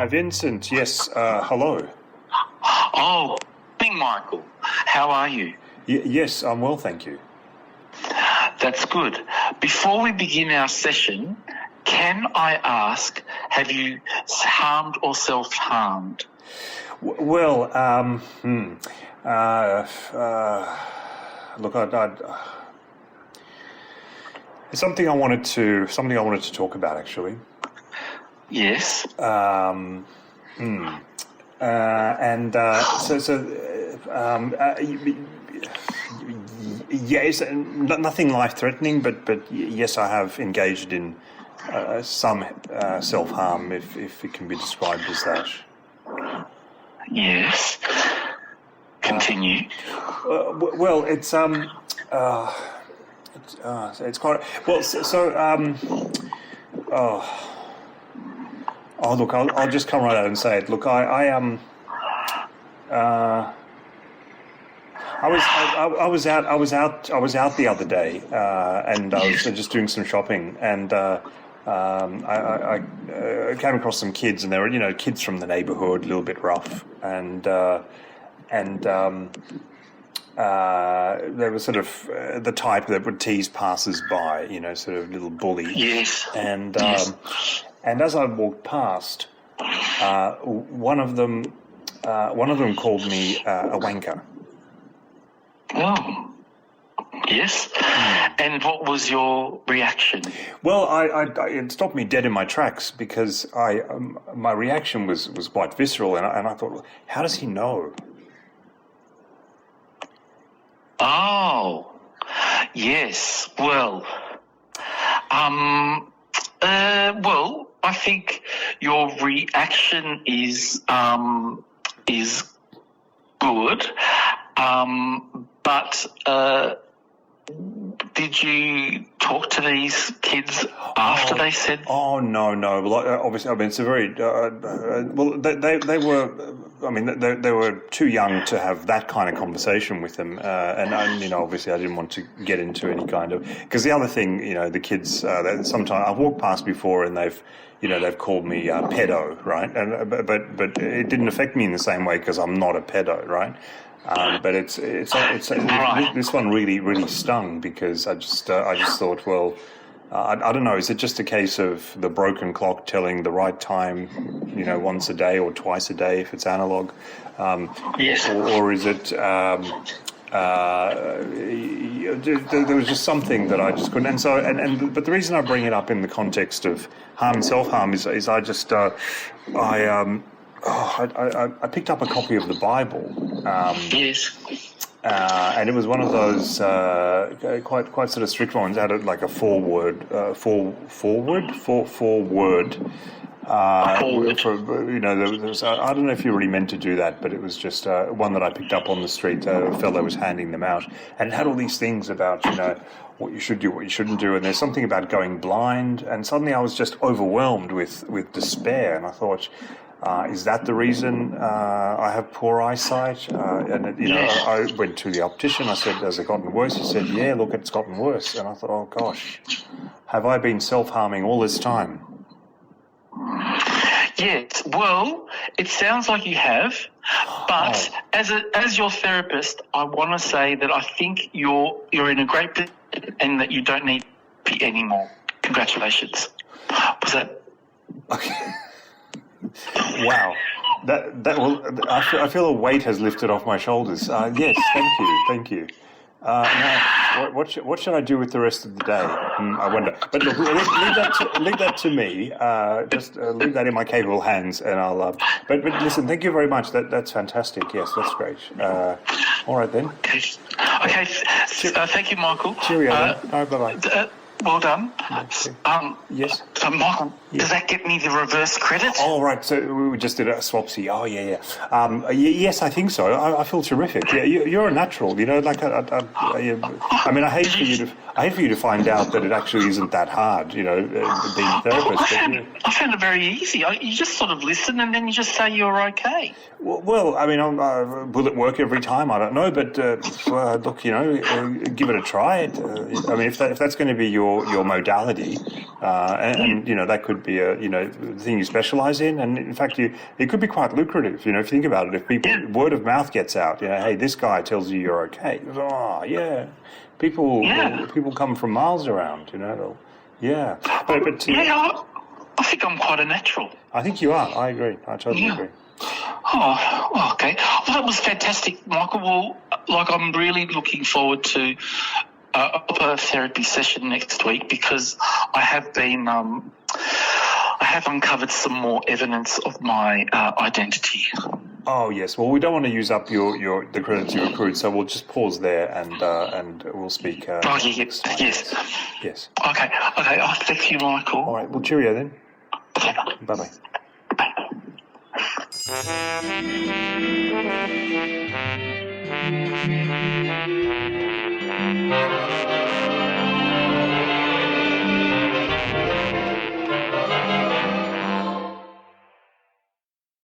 Vincent, yes, hello. Oh, morning, Michael. How are you? Yes, I'm well, thank you. That's good. Before we begin our session, can I ask, have you harmed or self-harmed? Well, look, it's something I wanted to talk about, actually. Yes. Yes, nothing life-threatening, but yes, I have engaged in some self-harm, if it can be described as that. Yes. Continue. Well, it's quite well. Oh, look, I'll just come right out and say it. Look, I was out the other day, and I was just doing some shopping, and I came across some kids, and they were, kids from the neighbourhood, a little bit rough, and they were sort of the type that would tease passers-by, sort of little bully. Yes. And yes. And as I walked past, one of them called me a wanker. Oh, yes. And what was your reaction? Well, it stopped me dead in my tracks because my reaction was quite visceral, and I thought, how does he know? Oh, yes. Well, I think your reaction is good, but did you talk to these kids after they said? Oh no! Well, obviously, I mean, it's a very well. They were. I mean, they were too young to have that kind of conversation with them, and obviously, I didn't want to get into any kind of, because the other thing, the kids. Sometimes I've walked past before, and they've called me pedo, right? And but it didn't affect me in the same way because I'm not a pedo, right? But it's this one really stung because I just thought, well, I don't know, is it just a case of the broken clock telling the right time, once a day or twice a day if it's analog? Yes. Or is it there was just something that I just couldn't, and so but the reason I bring it up in the context of harm and self-harm is I just I picked up a copy of the Bible. Yes. And it was one of those quite sort of strict ones. It had like a four-word. There was, I don't know if you really meant to do that, but it was just one that I picked up on the street. A fellow was handing them out, and it had all these things about what you should do, what you shouldn't do, and there's something about going blind. And suddenly I was just overwhelmed with despair, and I thought, is that the reason I have poor eyesight? I went to the optician. I said, has it gotten worse? He said, yeah, look, it's gotten worse. And I thought, oh gosh, have I been self-harming all this time? Yes, well, it sounds like you have, but as your therapist, I want to say that I think you're in a great position and that you don't need to be anymore. Congratulations. Was that? Okay. Wow, I feel a weight has lifted off my shoulders. Yes, thank you. Now, what should I do with the rest of the day? I wonder. But look, leave that to me. Just leave that in my capable hands, and I'll. But listen, thank you very much. That's fantastic. Yes, that's great. All right then. Okay. Thank you, Michael. Cheerio. Bye bye. Well done. Yes. So, Michael, does that get me the reverse credit? Oh, right. So we just did a swapsy. Oh, yeah. Yes, I think so. I feel terrific. Yeah, you're a natural. You know, like I mean, I hate for you to find out that it actually isn't that hard. You know, being a therapist. I found it very easy. You just sort of listen and then you just say you're okay. Well, I mean, will it work every time? I don't know, but look, you know, give it a try. I mean, if that's going to be your modality, and you know, that could be the thing you specialize in, and in fact, it could be quite lucrative. You know, if you think about it, if word of mouth gets out, you know, hey, this guy tells you you're okay. Oh, yeah. People come from miles around. You know, but I think I'm quite a natural. I think you are. I agree. I totally agree. Oh, okay. Well, that was fantastic, Michael. Well, like, I'm really looking forward to a therapy session next week because I have been, I have uncovered some more evidence of my identity. Oh yes. Well, we don't want to use up the credits you accrued, so we'll just pause there and we'll speak. Yes. Yes. Okay. I'll thank you, Michael. All right. Well, cheerio then. Okay. Bye.